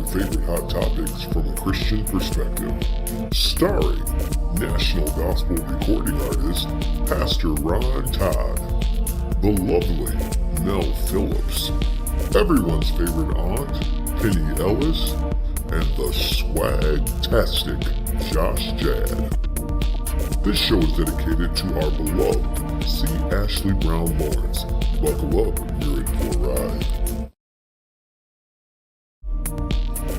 favorite hot topics from a Christian perspective. Starring National Gospel Recording Artist Pastor Ron Todd, the lovely Mel Phillips, everyone's favorite aunt Penny Ellis, and the swag-tastic Josh Jad. This show is dedicated to our beloved C. Ashley Brown Lawrence. Buckle up, you're in for a ride.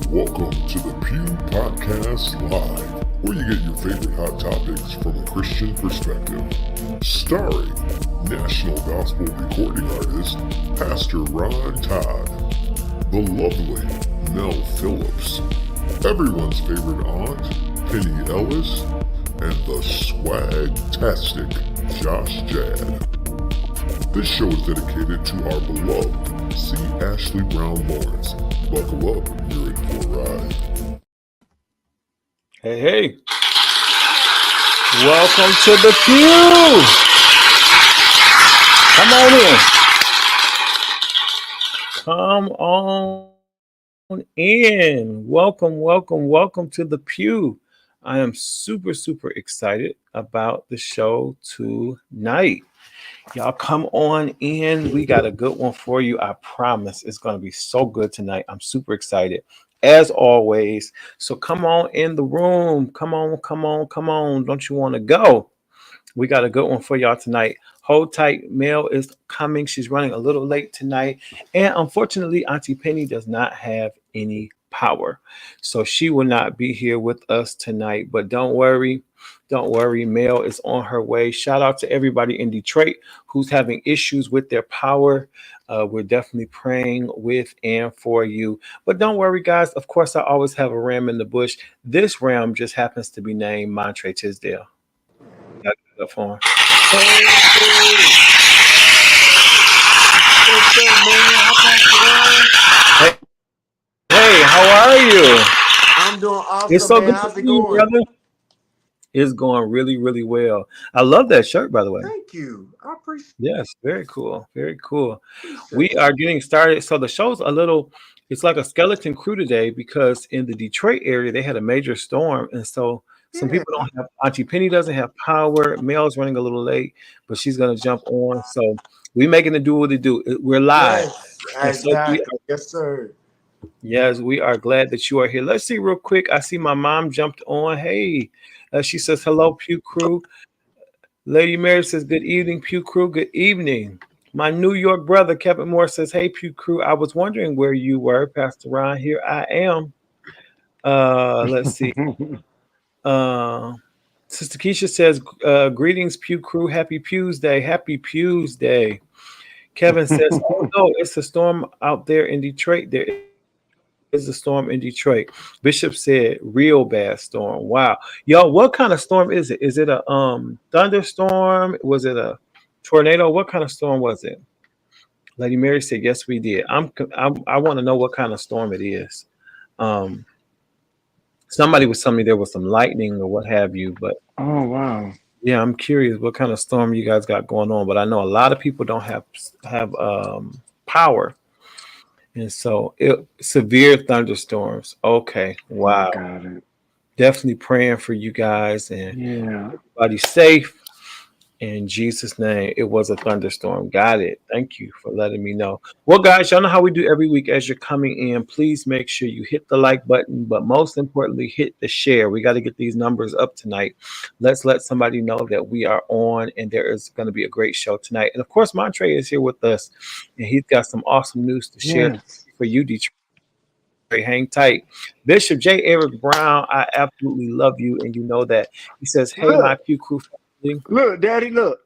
Welcome to the Pew Podcast Live, where you get your favorite hot topics from a Christian perspective. Starring National Gospel Recording Artist Pastor Ron Todd, the lovely Mel Phillips, everyone's favorite aunt Penny Ellis, and the swag-tastic Josh Jad. This show is dedicated to our beloved C. Ashley Brown Lawrence. Buckle up, you're in for a ride. Hey. Welcome to the Pew. Come on in. Welcome to the Pew. I am super excited about the show tonight. Y'all come on in. We got a good one for you. I promise it's going to be so good tonight. I'm super excited as always. So come on in the room. Come on. Don't you want to go? We got a good one for y'all tonight. Hold tight. Mel is coming. She's running a little late tonight. And unfortunately, Auntie Penny does not have any power. So she will not be here with us tonight. But don't worry. Mel is on her way. Shout out to everybody in Detroit who's having issues with their power. We're definitely praying with and for you. But don't worry, guys. Of course, I always have a ram in the bush. This ram just happens to be named Montre Tisdale. Got the phone. Hey, how are you? I'm doing awesome. It's so man. good How's to it see you, going? brother. It's going really well. I love that shirt, by the way. Thank you. I appreciate Yes, very cool. it. We are getting started. So the show's it's like a skeleton crew today because in the Detroit area, they had a major storm. And so some people don't have, Auntie Penny doesn't have power. Mel's running a little late, but she's going to jump on. So we making it do what it do. We're live. Yes, So exactly. Yes, sir. yes, we are glad that you are here. Let's see real quick. I see my mom jumped on. Hey, she says, hello, Pew Crew. Lady Mary says, good evening, Pew Crew. Good evening. My New York brother, Kevin Moore, says, hey, Pew Crew. I was wondering where you were, Pastor Ron. Here I am. Let's see. Sister Keisha says, greetings, Pew Crew. Happy Pews Day. Happy Pews Day. Kevin says, oh, no, it's a storm out there in Detroit. There is a storm in Detroit. Bishop said, real bad storm. Wow. Y'all, what kind of storm is it? Is it a thunderstorm? Was it a tornado? What kind of storm was it? Lady Mary said, yes, we did. I want to know what kind of storm it is. Somebody was telling me there was some lightning or what have you, but oh wow. Yeah, I'm curious what kind of storm you guys got going on, but I know a lot of people don't have power. And so severe thunderstorms. Okay. Wow. Got it. Definitely praying for you guys and Yeah. everybody safe. In Jesus' name, it was a thunderstorm. Got it. Thank you for letting me know. Well, guys, y'all know how we do every week as you're coming in. Please make sure you hit the like button, but most importantly, hit the share. We got to get these numbers up tonight. Let's let somebody know that we are on and there is going to be a great show tonight. And of course, Montre is here with us, and he's got some awesome news to share for you, Detroit. Hang tight. Bishop J. Eric Brown, I absolutely love you, and you know that. He says, hey, my Pew Crew. Look, Daddy, look.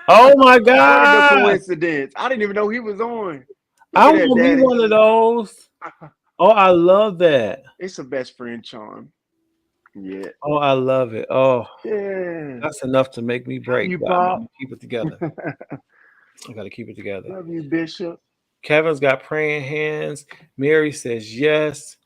Oh my What God. a coincidence. I didn't even know he was on. I want me one of those. Oh, I love that. It's a best friend charm. Yeah. Oh, I love it. Oh, yeah. That's enough to make me break. You, but I'm gonna keep it together. I got to keep it together. Love you, Bishop. Kevin's got praying hands. Mary says yes.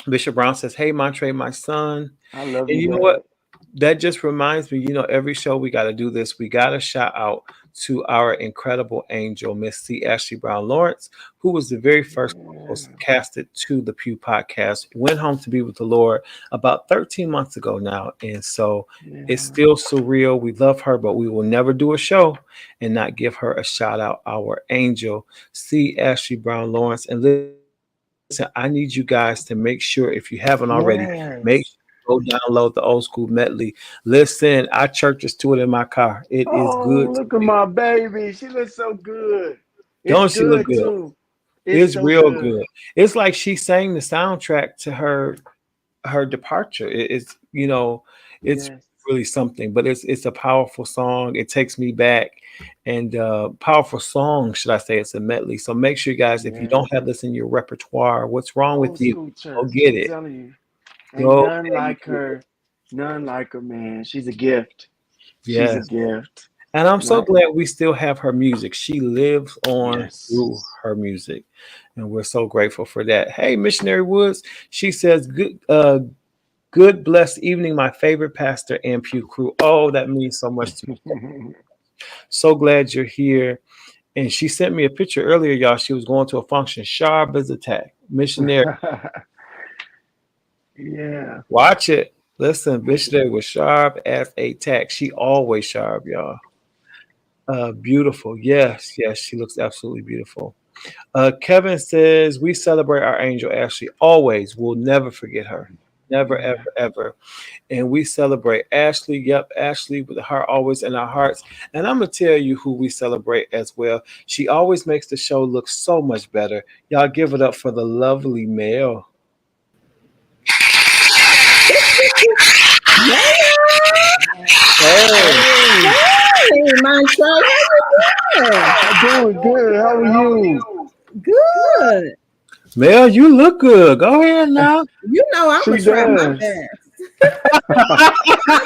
Bishop Brown says, hey, Montre, my son. I love and you. You know what? that just reminds me, every show we got to do this. We got to shout out to our incredible angel, Miss C. Ashley Brown Lawrence, who was the very first Yeah. host casted to the Pew Podcast, went home to be with the Lord about 13 months ago now. And so it's Yeah. still surreal. We love her, but we will never do a show and not give her a shout out, our angel, C. Ashley Brown Lawrence. And listen, I need you guys to make sure, if you haven't already, make sure Yes. go download the old school medley. Listen, I churches to it in my car. It is Oh, good to look at me. my baby. She looks so good. It's Don't she look good good? too. It's It's so real good. good. It's like she sang the soundtrack to her departure. It's Yes. really something. But it's a powerful song. It takes me back, and powerful song, should I say? It's a medley. So make sure, guys, if you Yes. don't have this in your repertoire, what's wrong Old with you? school Go church. get I'm it. telling you. Ain't Go none and like get it. her. None like her, man. She's a gift. She's a Yes. gift. And I'm so Like, glad we still have her music. She lives on yes. through her music. And we're so grateful for that. Hey, Missionary Woods, she says, good blessed evening, my favorite pastor and Pew crew. Oh, that means so much to me. So glad you're here. And she sent me a picture earlier, y'all. She was going to a function, sharp as a tack. Missionary, Yeah. watch it. Listen, missionary was sharp as a tack. She always sharp, y'all. Beautiful. Yes, yes, she looks absolutely beautiful. Kevin says, we celebrate our angel Ashley always. We'll never forget her. Never, ever, Yeah. ever. And we celebrate Ashley. Yep, Ashley with her always in our hearts. And I'm going to tell you who we celebrate as well. She always makes the show look so much better. Y'all give it up for the lovely Mel. Yeah. Hey, Hey, Hey, Montre, how you doing? I'm doing good. How are you? Good. Mel, you look good. Go ahead now. You know I'm She gonna try my does. best.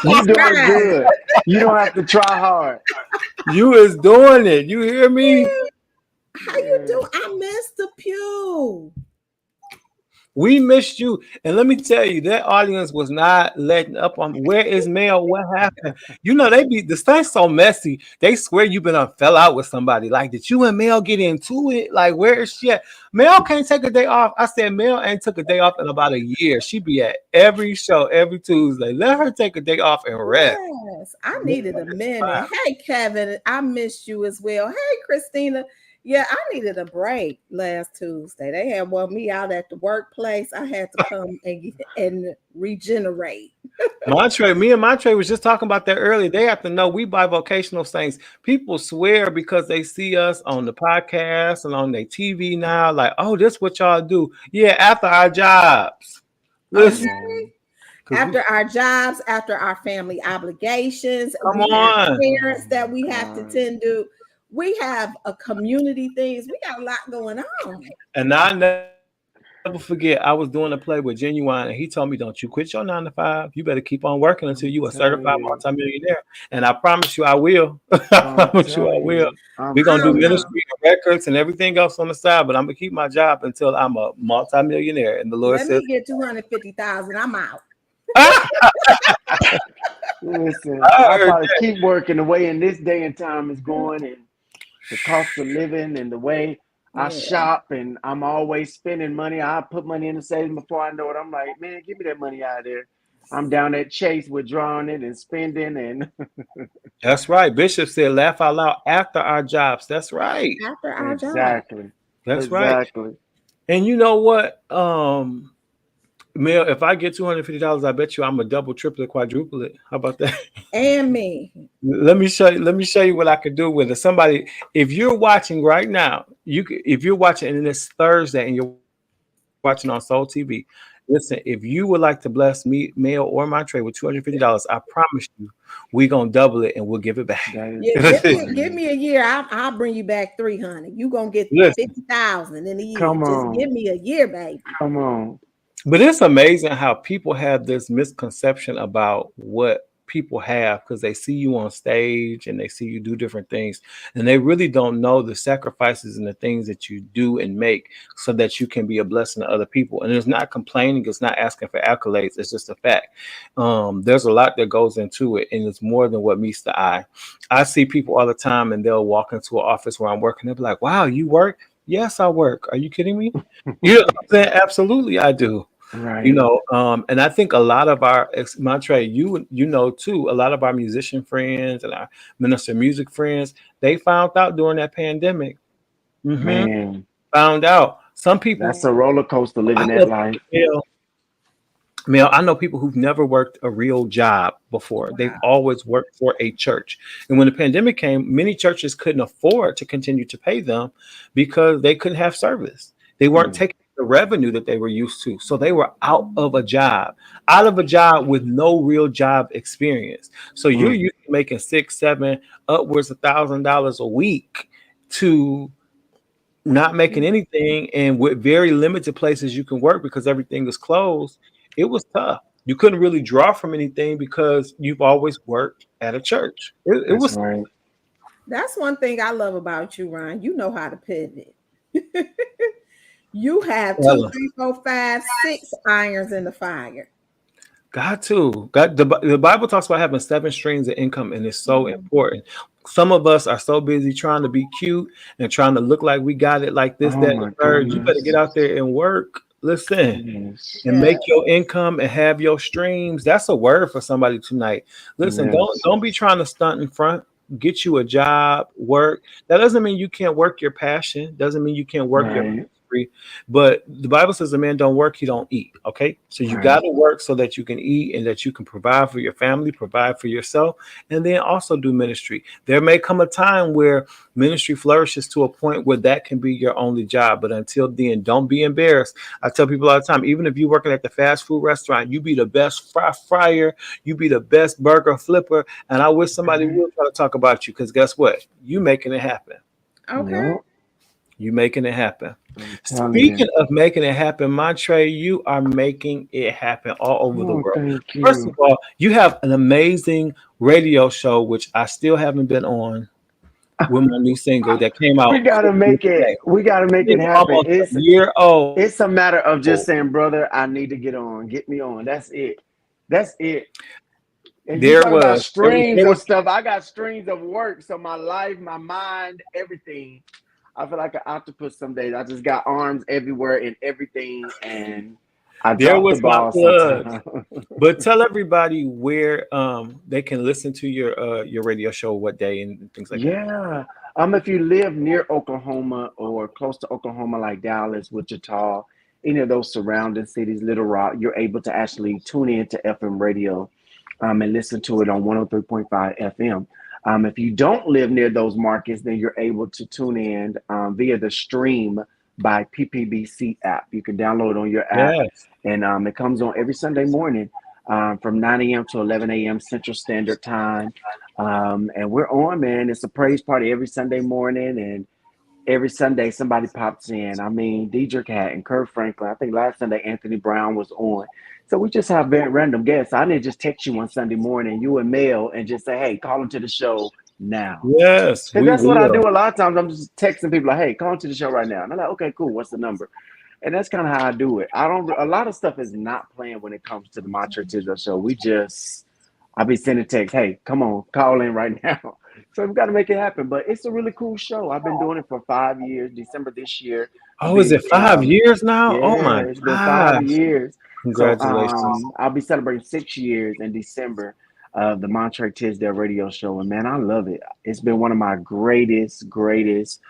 You I'm doing trying. good. You don't have to try hard. You is doing it. You hear me? How you Yeah. doing? I missed the pew. We missed you. And let me tell you, that audience was not letting up on where is Mel? What happened? The thing's so messy. They swear you been fell out with somebody. Like, did you and Mel get into it? Like, where is she at? Mel can't take a day off. I said Mel ain't took a day off in about a year. She be at every show every Tuesday. Let her take a day off and rest. Yes, I needed a minute. Hey, Kevin, I missed you as well. Hey, Christina. Yeah, I needed a break last Tuesday. They had me out at the workplace. I had to come and regenerate. Me and Montre was just talking about that earlier. They have to know we bivocational saints. People swear because they see us on the podcast and on their TV now, like, oh, this what y'all do. Yeah, after our jobs. Listen, Okay. 'cause After our jobs, after our family obligations, come we have on. parents that we have to God. tend to. We have a community things. We got a lot going on. And I never forget, I was doing a play with Genuine, and he told me, don't you quit your 9 to 5. You better keep on working until I'm you a telling certified you. multimillionaire. And I promise you I will. I I'm promise you I telling will. you. I'm We're gonna do I telling you. know. ministry and records and everything else on the side, but I'm gonna keep my job until I'm a multimillionaire. And the Lord Let says, me get 250,000. I'm out. ah, Listen, I I'll heard probably that. keep working the way in this day and time is going and the cost of living and the way I Yeah. shop and I'm always spending money. I put money in the savings before I know it. I'm like, man, give me that money out of there. I'm down at Chase withdrawing it and spending and That's right. Bishop said, laugh out loud after our jobs. That's right. After our job. exactly. That's right. Exactly. And you know what? Mel, if I get $250, I bet you I'm a double, triple, quadruple it. How about that? And me. Let me show you. Let me show you what I could do with it. Somebody, if you're watching right now, if you're watching and it's Thursday and you're watching on Soul TV, listen. If you would like to bless me, Mel or my trade with $250, I promise you, we're gonna double it and we'll give it back. That is Yeah, so give funny. me a year. I'll bring you back 300. You gonna get Listen, 50,000 in a year. Come Just give on. me a year, baby. Come on. but it's amazing how people have this misconception about what people have because they see you on stage and they see you do different things, and they really don't know the sacrifices and the things that you do and make so that you can be a blessing to other people. And it's not complaining, it's not asking for accolades, it's just a fact. There's a lot that goes into it, and it's more than what meets the eye. I see people all the time and they'll walk into an office where I'm working, they'll be like, wow, you work? Yes, I work. Are you kidding me? You know what I'm saying? Absolutely, I do. Right. You know, and I think a lot of our Montre, you know too, a lot of our musician friends and our minister music friends, they found out during that pandemic. Man, Found out. Some people, that's a roller coaster I living know, that life. Mel, I know people who've never worked a real job before. They've always worked for a church. And when the pandemic came, many churches couldn't afford to continue to pay them because they couldn't have service. They weren't taking the revenue that they were used to. So they were out of a job with no real job experience. So you're used to making $600, $700, upwards of $1,000 a week to not making anything, and with very limited places you can work because everything is closed. It was tough. You couldn't really draw from anything because you've always worked at a church. It was right. That's one thing I love about you, Ryan. You know how to pivot. You have 2, 3, 4, 5, 6 irons in the fire. got to. The Bible talks about having 7 streams of income, and it's so important. Some of us are so busy trying to be cute and trying to look like we got it like this, that, and the third. You better get out there and work. Listen, and make your income and have your streams. That's a word for somebody tonight. Listen, don't be trying to stunt in front. Get you a job, work. That doesn't mean you can't work your passion. Doesn't mean you can't work your ministry. But the Bible says a man don't work, he don't eat. Okay, so you got to work so that you can eat and that you can provide for your family, provide for yourself, and then also do ministry. There may come a time where ministry flourishes to a point where that can be your only job. But until then, don't be embarrassed. I tell people all the time, even if you're working at the fast food restaurant, you be the best fryer, you be the best burger flipper. And I wish somebody would try to talk about you, because guess what? You making it happen. Okay. You making it happen. Speaking of making it happen, Montre, you are making it happen all over the world. First of all, you have an amazing radio show, which I still haven't been on, with my new single that came out. We gotta make it. We gotta make it happen. It's a year old. It's a matter of just saying, brother, I need to get on. Get me on. That's it. That's it. And there was streams of stuff. I got streams of work. So my life, my mind, everything. I feel like an octopus some days. I just got arms everywhere and everything, and there was my plug. But tell everybody where they can listen to your radio show, what day and things like that. Yeah. If you live near Oklahoma or close to Oklahoma, like Dallas, Wichita, any of those surrounding cities, Little Rock, you're able to actually tune in to FM radio and listen to it on 103.5 FM. If you don't live near those markets, then you're able to tune in via the stream by PPBC app. You can download it on your app, and it comes on every Sunday morning from 9 a.m. to 11 a.m. Central Standard Time. And we're on, man. It's a praise party every Sunday morning, and every Sunday somebody pops in. I mean, Deidre Cat and Kurt Franklin. I think last Sunday Anthony Brown was on. So we just have very random guests. I didn't just text you one Sunday morning, you and Mel, and just say, hey, call into the show now. Yes. And that's what I do a lot of times. I'm just texting people like, hey, call into the show right now. And I'm like, okay, cool. What's the number? And that's kind of how I do it. A lot of stuff is not planned when it comes to the My Church Israel show. I'll be sending text, hey, come on, call in right now. So we've got to make it happen. But it's a really cool show. I've been doing it for 5 years, December this year. Oh, is it 5 years now? Yeah, oh my it's been 5 years. Congratulations. So, I'll be celebrating 6 years in December of the Montre Tisdale radio show. And man, I love it. It's been one of my greatest gifts.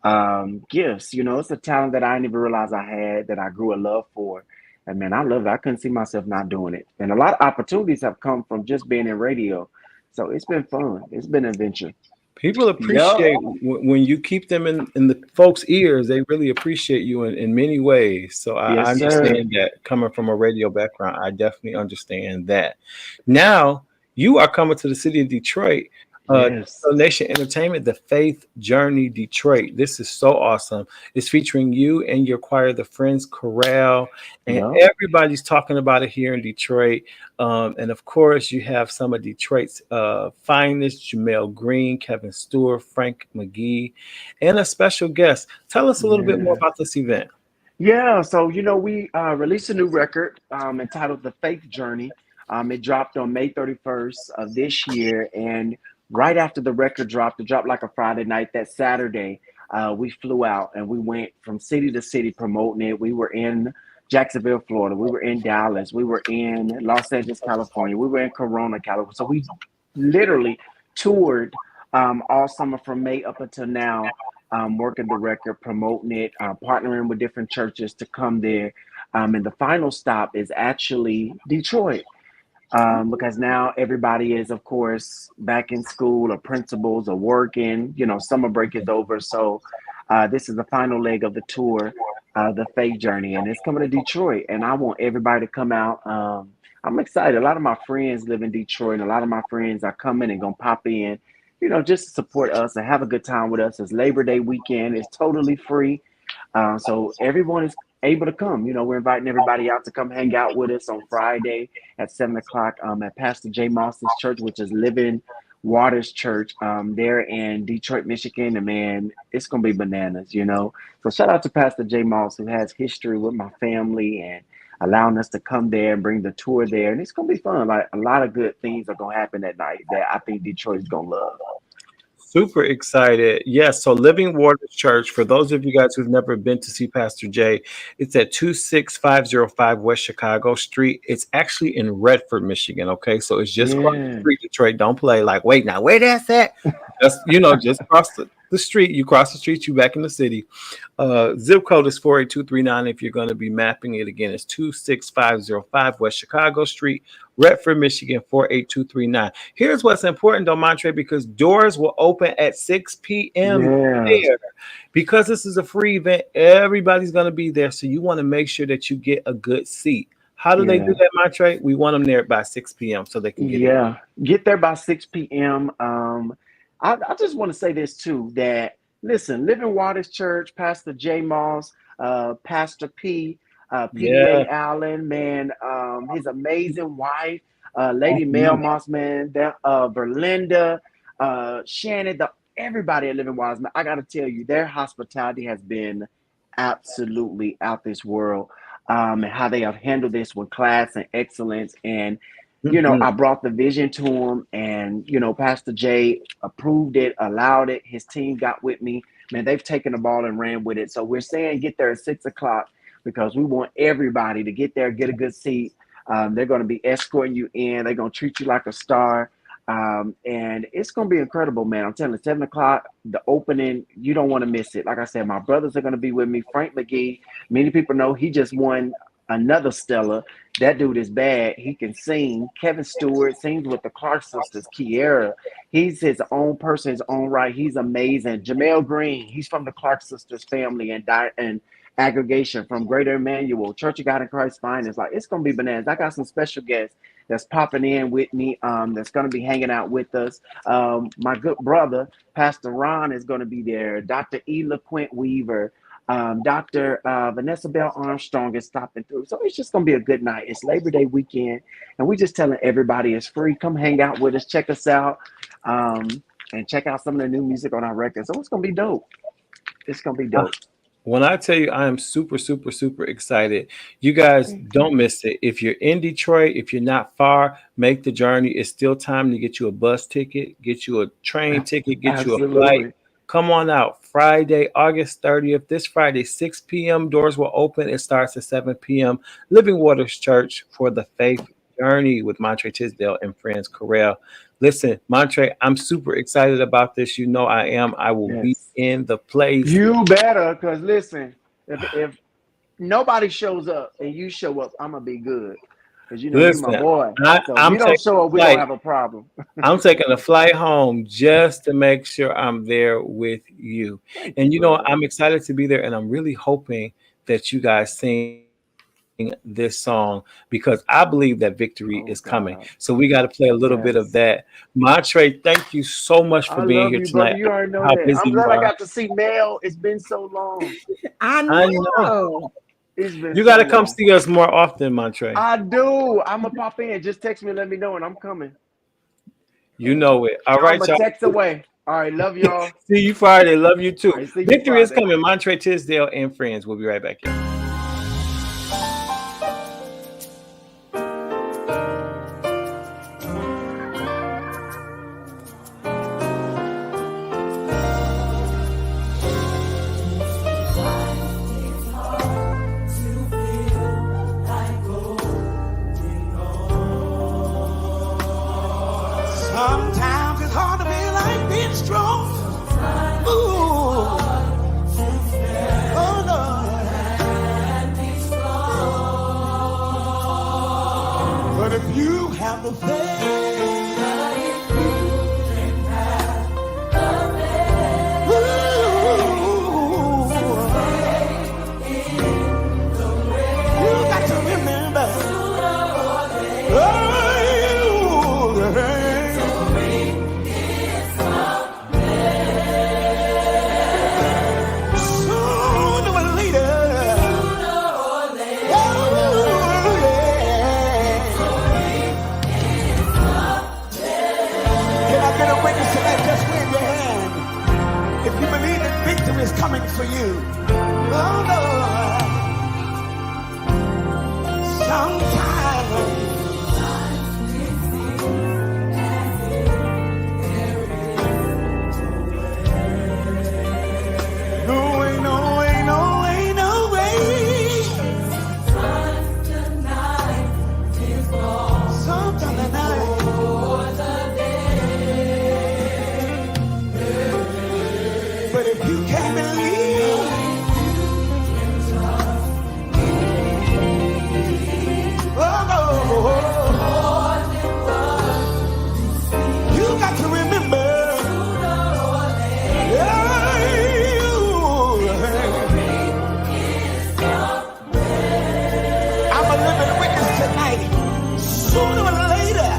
You know, it's a talent that I didn't even realize I had, that I grew a love for. And man, I love it. I couldn't see myself not doing it. And a lot of opportunities have come from just being in radio. So it's been fun. It's been an adventure. People appreciate when you keep them in the folks' ears. They really appreciate you in many ways. So I understand that. Coming from a radio background, I definitely understand that. Now you are coming to the city of Detroit. Yes. Nation Entertainment, The Faith Journey Detroit. This is so awesome. It's featuring you and your choir, the Friends Chorale, and Yep. everybody's talking about it here in Detroit. And of course, you have some of Detroit's finest, Jamel Green, Kevin Stewart, Frank McGee, and a special guest. Tell us a little bit more Yeah. about this event. Yeah, so we released a new record entitled "The Faith Journey." It dropped on May 31st of this year, and right after the record dropped, it dropped like a Friday night. That Saturday, we flew out and we went from city to city promoting it. We were in Jacksonville, Florida. We were in Dallas. We were in Los Angeles, California. We were in Corona, California. So we literally toured all summer from May up until now, working the record, promoting it, partnering with different churches to come there. And the final stop is actually Detroit, because now everybody is, of course, back in school or principals are working. Summer break is over. So this is the final leg of the tour, the Faith Journey, and it's coming to Detroit. And I want everybody to come out. I'm excited. A lot of my friends live in Detroit, and a lot of my friends are coming and gonna pop in, just to support us and have a good time with us. It's Labor Day weekend. It's totally free. So everyone is able to come. We're inviting everybody out to come hang out with us on Friday at 7 o'clock at Pastor J. Moss's church, which is Living Waters Church, there in Detroit, Michigan. And man, it's gonna be bananas. So shout out to Pastor J. Moss, who has history with my family and allowing us to come there and bring the tour there. And it's gonna be fun. Like a lot of good things are gonna happen that night that I think Detroit is gonna love. Super excited. Yes. So Living Waters Church, for those of you guys who've never been to see Pastor Jay, it's at 26505 West Chicago Street. It's actually in Redford, Michigan. Okay. So it's just across the Yeah. street, Detroit. Don't play like, wait, now where that's at? Just, just cross the street. You cross the street, you back in the city. Zip code is 48239. If you're going to be mapping it again, it's 26505 West Chicago Street, Redford, Michigan, 48239. Here's what's important, though, Montre, because doors will open at 6 p.m. Yeah. there. Because this is a free event, everybody's going to be there. So you want to make sure that you get a good seat. How do they do Yeah. that, Montre? We want them there by 6 p.m. so they can get in. Yeah, get there by 6 p.m. I just want to say this too, that listen, Living Waters Church, Pastor J. Moss, Pastor P, Yeah. PDA Allen, man, his amazing wife, Lady Mel Mhm. Moss, man, Berlinda, Shannon, everybody at Living Waters, man, I got to tell you, their hospitality has been absolutely out this world. And how they have handled this with class and excellence. And Mhm. I brought the vision to him, and Pastor Jay approved it, allowed it. His team got with me. Man, they've taken the ball and ran with it. So we're saying get there at 6 o'clock because we want everybody to get there, get a good seat. They're going to be escorting you in. They're going to treat you like a star. And it's going to be incredible, man. I'm telling you, 7 o'clock, the opening, you don't want to miss it. Like I said, my brothers are going to be with me. Frank McGee, many people know he just won another Stella. That dude is bad. He can sing. Kevin Stewart sings with the Clark sisters. Kiera, he's his own person, his own right. He's amazing. Jamel Green, he's from the Clark sisters family and aggregation from Greater Emmanuel, Church of God in Christ Finest. Like, it's going to be bananas. I got some special guests that's popping in with me, that's going to be hanging out with us. My good brother, Pastor Ron, is going to be there. Dr. E. LaQuint Weaver, Dr. Vanessa Bell Armstrong is stopping through. So it's just going to be a good night. It's Labor Day weekend, and we're just telling everybody it's free. Come hang out with us. Check us out, and check out some of the new music on our record. So it's going to be dope. It's going to be dope. When I tell you, I am super, super, super excited. You guys Thank don't you. miss it. If you're in Detroit, if you're not far, make the journey. It's still time to get you a bus ticket, get you a train ticket, get you a flight. Absolutely. Come on out. Friday, August 30th. This Friday, 6 p.m. Doors will open. It starts at 7 p.m. Living Waters Church for the Faith Journey with Montre Tisdale and Friends Corral. Listen, Montre, I'm super excited about this. You know I am. I will be Yes. in the place. You better, because listen, if nobody shows up and you show up, I'm going to be good. Because you my Listen, boy. So if I'm you don't taking show a up, we're going flight. to have a problem. I'm taking a flight home just to make sure I'm there with you. Thank you, And brother. I'm excited to be there, and I'm really hoping that you guys sing this song because I believe that victory Oh, is coming. God. So we got to play a little bit of Yes. that. Montre, thank you so much for I being love here you, brother. tonight. You already know How that. busy I'm you glad I are. got to see Mel. It's been so long. I I know. know. It's been You so got to come long. see us more often, Montre. I do. I'm going to pop in. Just text me and let me know, and I'm coming. You know it. All I'm right, a y'all. text away. All right. Love y'all. See you Friday. Love you too. All right, see you Victory is Friday. coming. Montre Tisdale and friends. We'll be right back here. Sometimes it's hard to be like being strong. Ooh. Oh, no. But if you have the faith, you got to remember. Sooner or later. Can I get a witness to that? Just wave your hand. If you believe that victory is coming for you. Oh, no. Sometimes. No way, no way, no way, no way. Sometimes the night. But if you can't believe, oh no, you got to remember. I'm a living witness tonight. Sooner or later.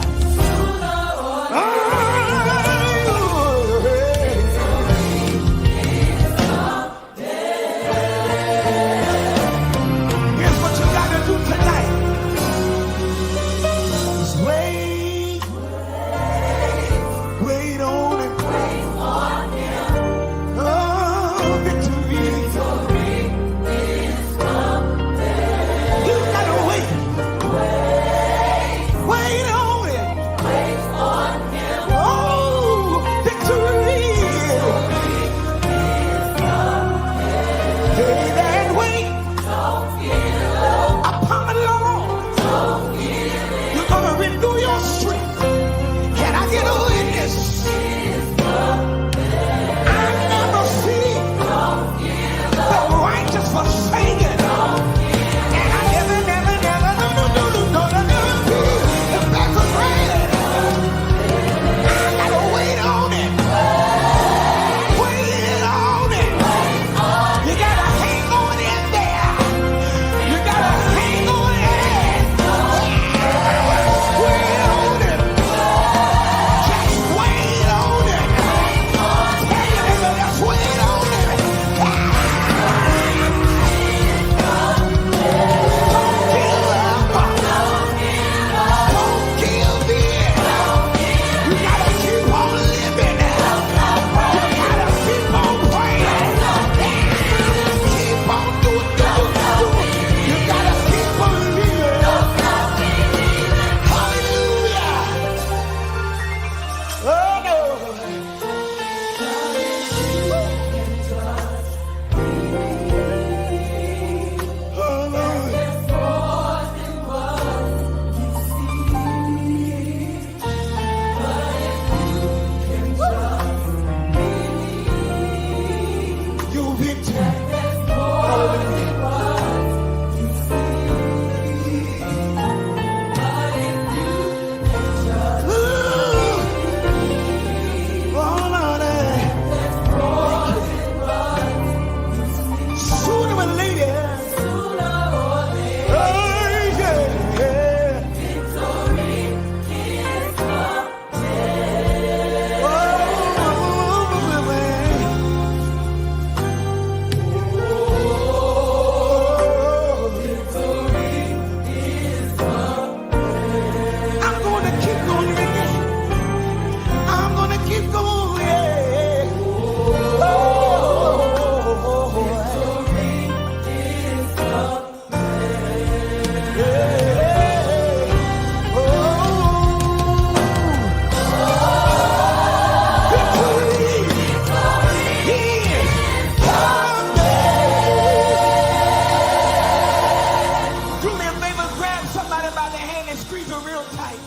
real tight.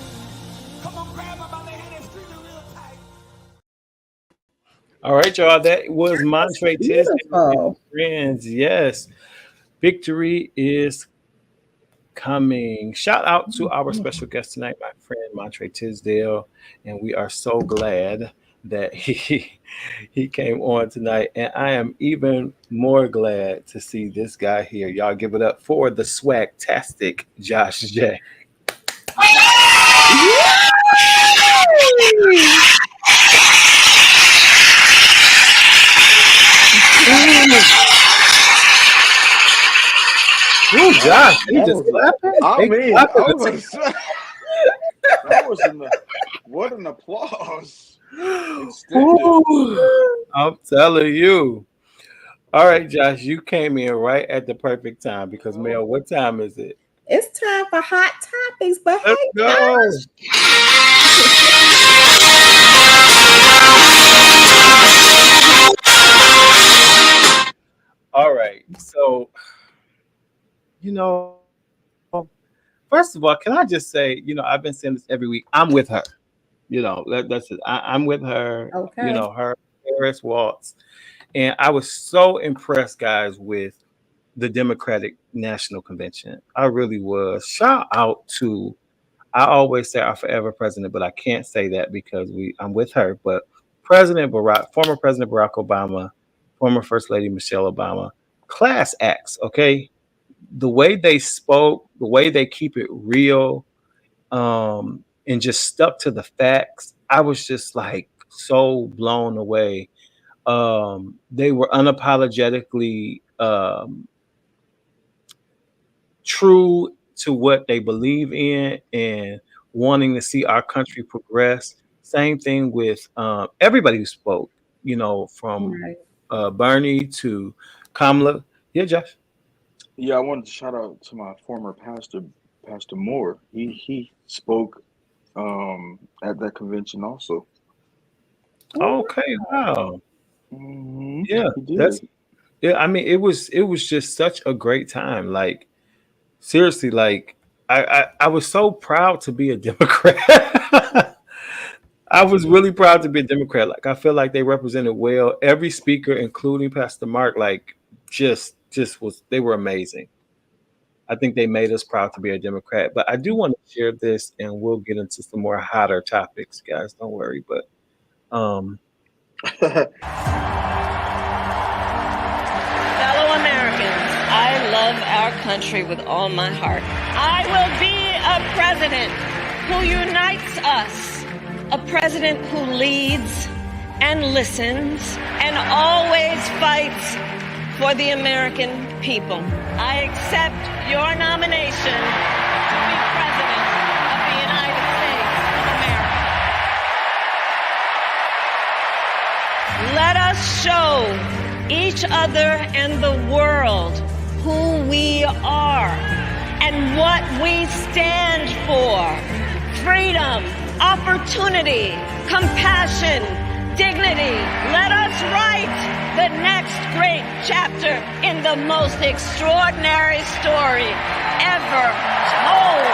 Come on, grab them by the hand and squeeze them real tight. All right, y'all. That was Montre Tisdale beautiful. Friends. Yes. Victory is coming. Shout out to our special guest tonight, my friend Montre Tisdale. And we are so glad that he came on tonight. And I am even more glad to see this guy here. Y'all give it up for the swag-tastic Josh J. Ooh, Josh, he just clapping. I mean, what an applause. I'm telling you. All right, Josh, you came in right at the perfect time because, Mel, what time is it? It's time for hot topics, but Let's hey, go. All right, so, first of all, can I just say, I've been saying this every week. I'm with her. That's it. I'm with her. Okay. Her Paris Waltz. And I was so impressed, guys, with the Democratic National Convention. I really was. Shout out to, I always say our forever president, but I can't say that because I'm with her. But former President Barack Obama, former First Lady Michelle Obama, class acts, okay? The way they spoke, the way they keep it real, and just stuck to the facts. I was just like so blown away. They were unapologetically true to what they believe in and wanting to see our country progress. Same thing with everybody who spoke, from Bernie to Kamala. Yeah, Josh. Yeah, I wanted to shout out to my former pastor, Pastor Moore. He spoke at that convention also. Okay, wow. Mm-hmm. Yeah, he did. I mean, it was just such a great time. Like, seriously, like I was so proud to be a Democrat. I was really proud to be a Democrat. Like, I feel like they represented well. Every speaker, including Pastor Mark, like they were amazing. I think they made us proud to be a Democrat. But I do want to share this, and we'll get into some more hotter topics, guys. Don't worry. But Fellow Americans, I love our country with all my heart. I will be a president who unites us, a president who leads and listens and always fights for the American people. I accept your nomination to be president of the United States of America. Let us show each other and the world who we are and what we stand for. Freedom, opportunity, compassion, dignity. Let us write the next great chapter in the most extraordinary story ever told.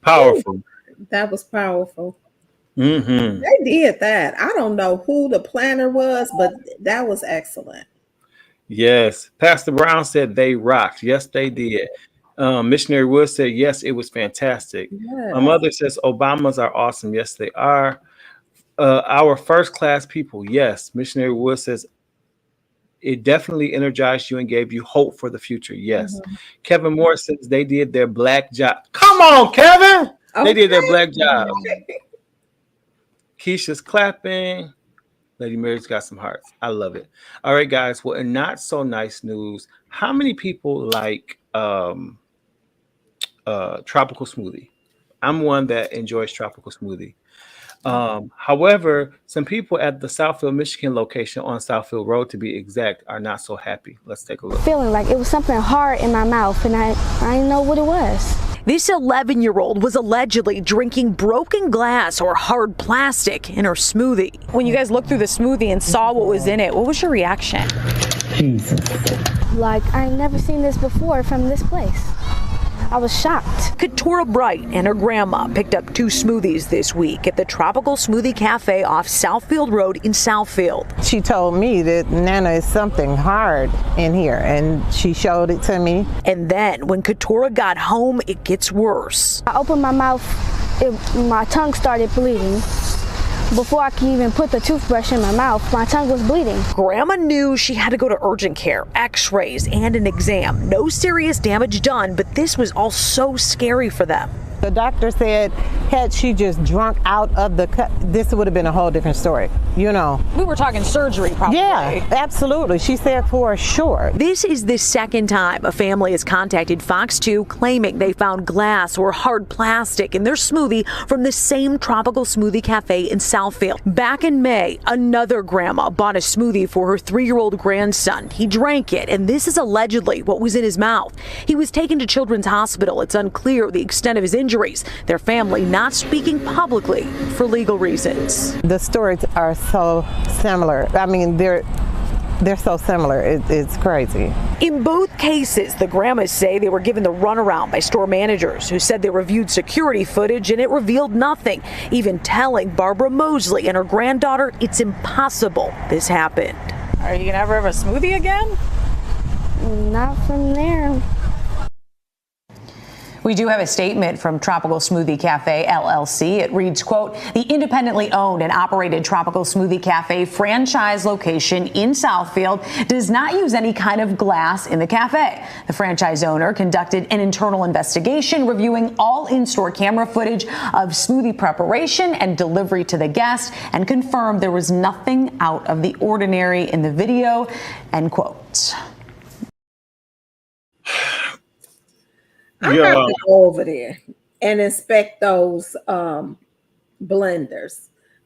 powerful. that was powerful. Mm-hmm. They did that. I don't know who the planner was, but that was excellent. Yes. Pastor Brown said they rocked. Yes, they did. Missionary Wood said, yes, it was fantastic. Yes. My mother says, Obamas are awesome. Yes, they are. Our first class people. Yes. Missionary Wood says, it definitely energized you and gave you hope for the future. Yes. Mhm. Kevin Moore says they did their black job. Come on, Kevin. They did their black job. Keisha's clapping. Lady Mary's got some hearts. I love it. All right, guys. Well, in not so nice news, how many people like tropical smoothie? I'm one that enjoys tropical smoothie. However, some people at the Southfield, Michigan location on Southfield Road, to be exact, are not so happy. Let's take a look. Feeling like it was something hard in my mouth, and I didn't know what it was. This 11-year-old was allegedly drinking broken glass or hard plastic in her smoothie. When you guys looked through the smoothie and saw what was in it, what was your reaction? Jesus. Like, I never seen this before from this place. I was shocked. Keturah Bright and her grandma picked up 2 smoothies this week at the Tropical Smoothie Cafe off Southfield Road in Southfield. She told me that Nana is something hard in here, and she showed it to me. And then when Keturah got home, it gets worse. I opened my mouth, my tongue started bleeding. Before I could even put the toothbrush in my mouth, my tongue was bleeding. Grandma knew she had to go to urgent care, x-rays, and an exam. No serious damage done, but this was all so scary for them. The doctor said had she just drunk out of the cup, this would have been a whole different story, you know. We were talking surgery probably. Yeah, absolutely. She said for sure. This is the second time a family has contacted Fox 2 claiming they found glass or hard plastic in their smoothie from the same Tropical Smoothie Cafe in Southfield. Back in May, another grandma bought a smoothie for her 3-year-old grandson. He drank it, and this is allegedly what was in his mouth. He was taken to Children's Hospital. It's unclear the extent of his injuries. Their family not speaking publicly for legal reasons. The stories are so similar. I mean, they're so similar. It's crazy. In both cases, the grandmas say they were given the runaround by store managers who said they reviewed security footage and it revealed nothing, even telling Barbara Mosley and her granddaughter it's impossible this happened. Are you gonna ever have a smoothie again? Not from there. We do have a statement from Tropical Smoothie Cafe, LLC. It reads, quote, the independently owned and operated Tropical Smoothie Cafe franchise location in Southfield does not use any kind of glass in the cafe. The franchise owner conducted an internal investigation reviewing all in-store camera footage of smoothie preparation and delivery to the guest and confirmed there was nothing out of the ordinary in the video, end quote. I have to go over there and inspect those blenders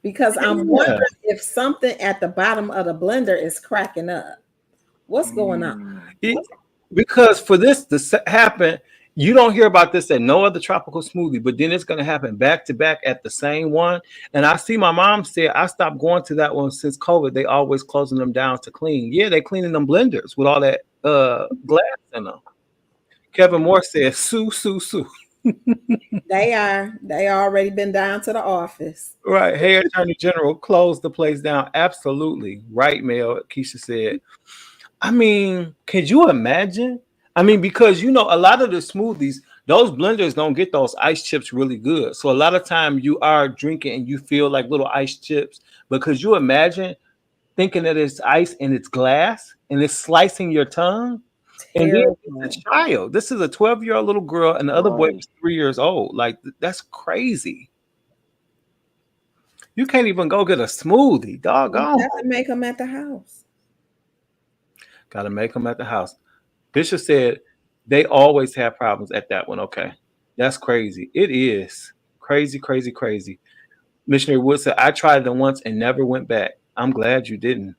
because I'm wondering if something at the bottom of the blender is cracking up. What's going on? Because for this to happen, you don't hear about this at no other tropical smoothie, but then it's going to happen back to back at the same one. And I see my mom said I stopped going to that one since COVID. They always closing them down to clean. Yeah, they're cleaning them blenders with all that glass in them. Kevin Moore says, sue. They already been down to the office. Right. Hey, Attorney General, close the place down. Absolutely. Right, Mel, Keisha said. I mean, could you imagine? I mean, because, you know, a lot of the smoothies, those blenders don't get those ice chips really good. So a lot of time you are drinking and you feel like little ice chips. But could you imagine thinking that it's ice and it's glass and it's slicing your tongue? And then it's a child. This is a 12-year-old little girl, and the other boy was 3 years old. Like, that's crazy. You can't even go get a smoothie, doggone. You have to make them at the house. Got to make them at the house. Bishop said they always have problems at that one. Okay, that's crazy. It is crazy. Missionary Wood said, I tried it once and never went back. I'm glad you didn't.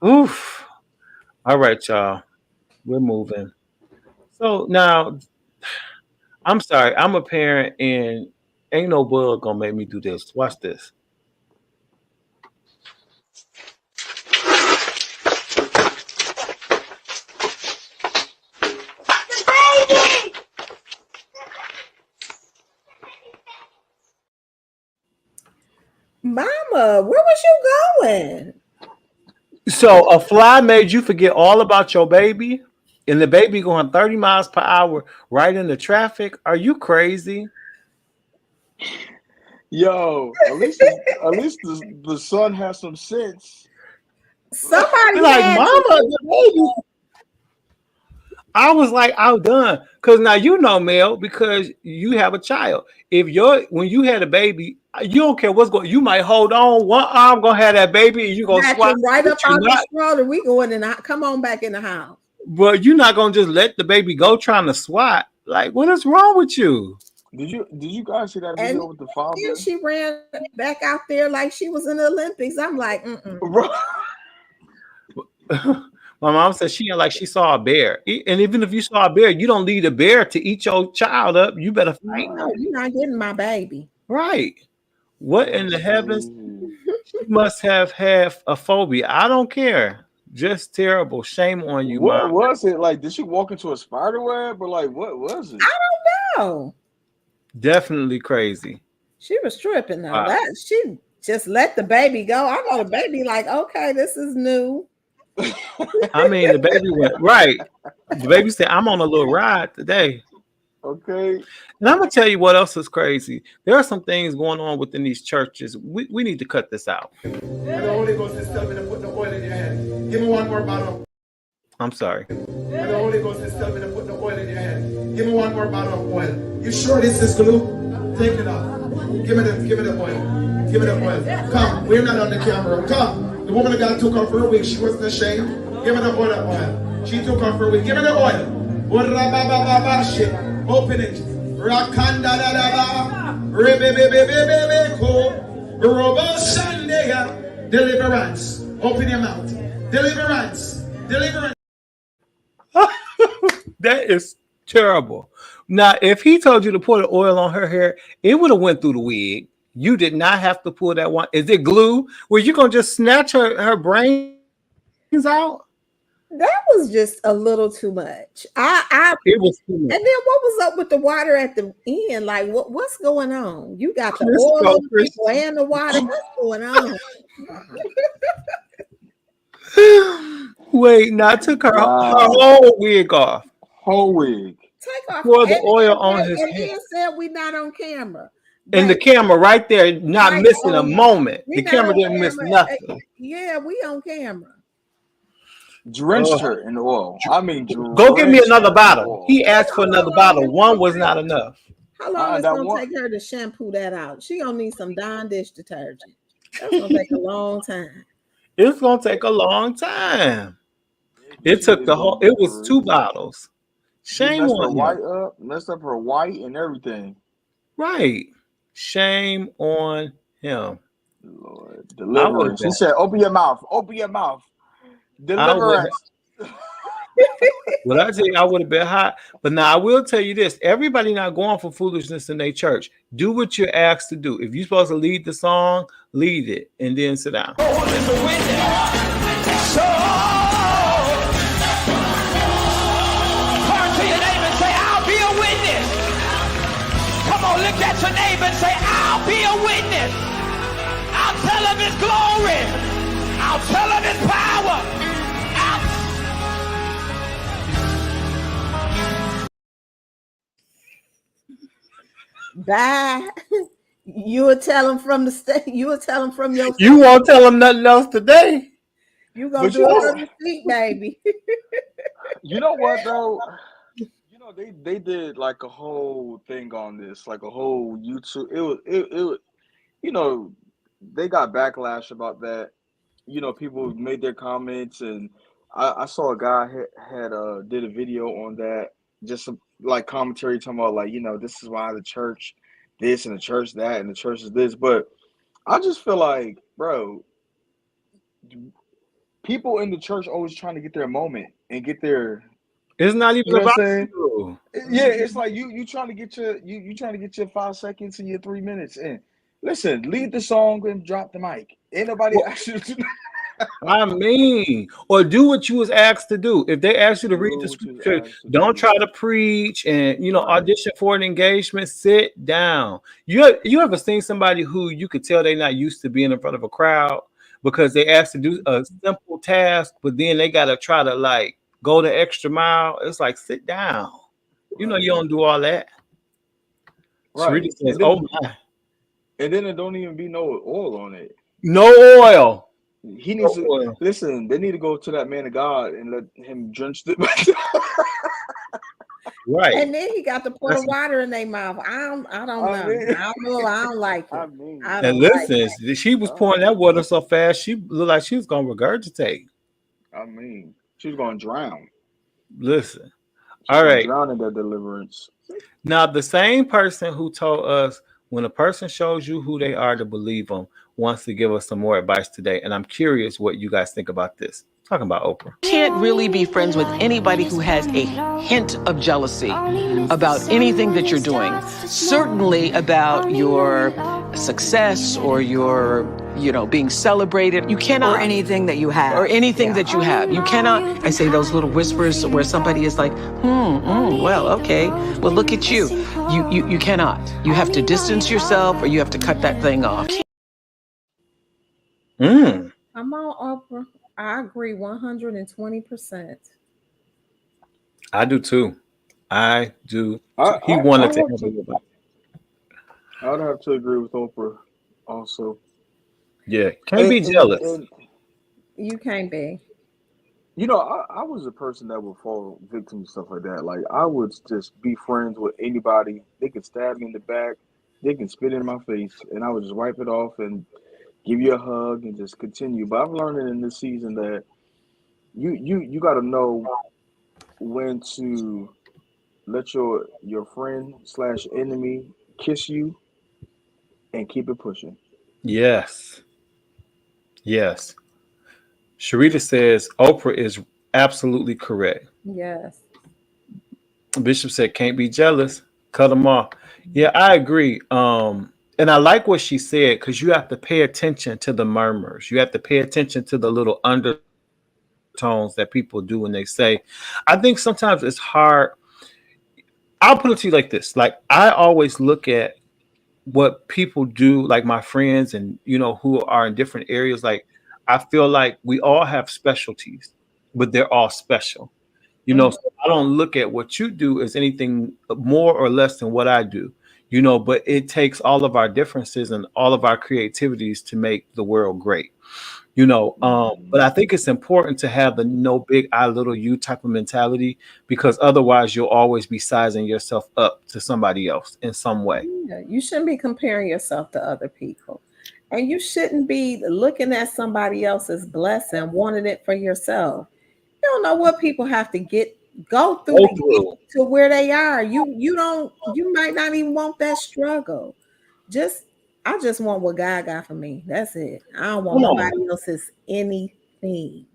Oof. All right, y'all. We're moving. So now, I'm sorry. I'm a parent, and ain't no bug gonna make me do this. Watch this. Mama, where was you going? So a fly made you forget all about your baby, and the baby going 30 miles per hour right into traffic? Are you crazy? Yo, at least the son has some sense. Somebody like, mama, the baby. I was like outdone. Because now you know, Mel, because you have a child. When you had a baby, you don't care what's going. You might hold on one arm, gonna have that baby, and you gonna swat right up on the shoulder. We going in. Come on back in the house. But you're not gonna just let the baby go trying to swat. Like, what is wrong with you? Did you guys see that video with the father? And she ran back out there like she was in the Olympics. I'm like, My mom said she saw a bear. And even if you saw a bear, you don't lead a bear to eat your child up. You better fight. No, you're not getting my baby. Right. What in the heavens? She must have had a phobia. I don't care. Just terrible. Shame on you, What Mom. was it like? Did she walk into a spider web, or like what was it? I don't know. Definitely crazy. She was tripping though. Wow. That she just let the baby go. I know the baby like, okay, this is new. I mean, the baby went right. The baby said, "I'm on a little ride today." Okay. And I'm gonna tell you what else is crazy. There are some things going on within these churches. We need to cut this out. The Holy Ghost is telling me to put the oil in your head. Give me one more bottle. I'm sorry. The Holy Ghost is telling me to put the oil in your head. Give me one more bottle of oil. You sure this is glue? Take it off. Give me the oil. Give me the oil. Come, we're not on the camera. Come. The woman of God took off her wig. She wasn't ashamed. Give me the oil. She took off her wig. Give me the oil. Open it. Rakanda da da ba. Rebebebebebebe ko. Robo Sunday. Deliverance. Open your mouth. Deliverance. Deliverance. That is terrible. Now, if he told you to pour the oil on her hair, it would have went through the wig. You did not have to pull that one. Is it glue? Were you gonna just snatch her brains out? That was just a little too much. It was too much. And then what was up with the water at the end? Like what's going on? You got the Let's oil go, on the people and the water. What's going on? Wait, now I took her whole wig off. Whole wig. Take off Pour the oil on his and head. then said we not on camera. And the camera right there, not Right missing a on. moment. We The not camera on didn't miss camera. nothing. Yeah, we on camera. Drenched her in oil. I mean, Go get me drenched another her in bottle. oil. He asked for another bottle. One was not enough. How long is it that gonna one- take her to shampoo that out? She gonna need some Dawn dish detergent. That's gonna take a long time. It's gonna take a long time. It took the whole. It was 2 bottles. Shame Messed her on you. white up, messed up her white and everything. Right. Shame on him. Lord, deliverance. He said, "Open your mouth. Open your mouth." Deliverance. Well, I tell you, I would have been hot. But now I will tell you this: everybody not going for foolishness in their church. Do what you're asked to do. If you're supposed to lead the song, lead it, and then sit down. Look at your neighbor and say, I'll be a witness. I'll tell of his glory. I'll tell of his power. Bye. You will tell them from the state. You will tell them from your. You won't tell them nothing else today. You gonna But do you it know- from the seat, baby. You know what though? You know they did like a whole thing on this, like a whole YouTube. It was you know, they got backlash about that. You know, people made their comments, and I saw a guy had did a video on that, just like commentary talking about like, you know, this is why the church this and the church that and the church is this. But I just feel like, bro, people in the church always trying to get their moment and get their. It's not even You know what about I'm saying? you. Yeah, it's like you trying to get you trying to get your 5 seconds and your 3 minutes in. Listen, lead the song and drop the mic. Ain't nobody asked you to do I mean, or do what you was asked to do. If they ask you to read the what you was scripture, asked to don't do. try to preach and audition for an engagement. Sit down. You ever seen somebody who you could tell they're not used to being in front of a crowd because they asked to do a simple task, but then they gotta try to like go the extra mile? It's like, sit down. You know you don't do all that. Right. Sarita says, And then- oh my, And then there don't even be no oil on it. no oil. He needs No to oil. listen. They need to go to that man of God and let him drench it. Right. And then he got to pour the water in their mouth. I don't know. I don't like it. I don't And like listen, it. she was pouring that water so fast, she looked like she was gonna regurgitate. I mean, she's gonna drown. Listen. She's All gonna right. drown in that deliverance. Now, the same person who told us when a person shows you who they are to believe them wants to give us some more advice today. And I'm curious what you guys think about this. Talking about Oprah. Can't really be friends with anybody who has a hint of jealousy about anything that you're doing. Certainly about your success or your being celebrated. You cannot. Or anything that you have. Or anything that you have. You cannot, I say those little whispers where somebody is like, well, okay. Well, look at you. You cannot. You have to distance yourself or you have to cut that thing off. I'm on Oprah. I agree 120%. I do too. I do. He wanted to have a I'd have to agree with Oprah also. Yeah, can't be jealous. And, you can't be. I was a person that would fall victim to stuff like that. Like, I would just be friends with anybody. They could stab me in the back. They can spit in my face, and I would just wipe it off and give you a hug and just continue. But I'm learning in this season that you got to know when to let your friend / enemy kiss you and keep it pushing. Yes. Sharita says Oprah is absolutely correct. Yes. Bishop said can't be jealous. Cut them off. Yeah, I agree. And I like what she said because you have to pay attention to the murmurs. You have to pay attention to the little undertones that people do when they say. I think sometimes it's hard. I'll put it to you like this. Like, I always look at what people do, like my friends and, who are in different areas. Like, I feel like we all have specialties, but they're all special. So I don't look at what you do as anything more or less than what I do, but it takes all of our differences and all of our creativities to make the world great. But I think it's important to have the no big I little you type of mentality, because otherwise you'll always be sizing yourself up to somebody else in some way. Yeah, you shouldn't be comparing yourself to other people, and you shouldn't be looking at somebody else's blessing, wanting it for yourself. You don't know what people have to go through to get to where they are. You might not even want that struggle. I just want what God got for me. That's it. I don't want nobody else's anything.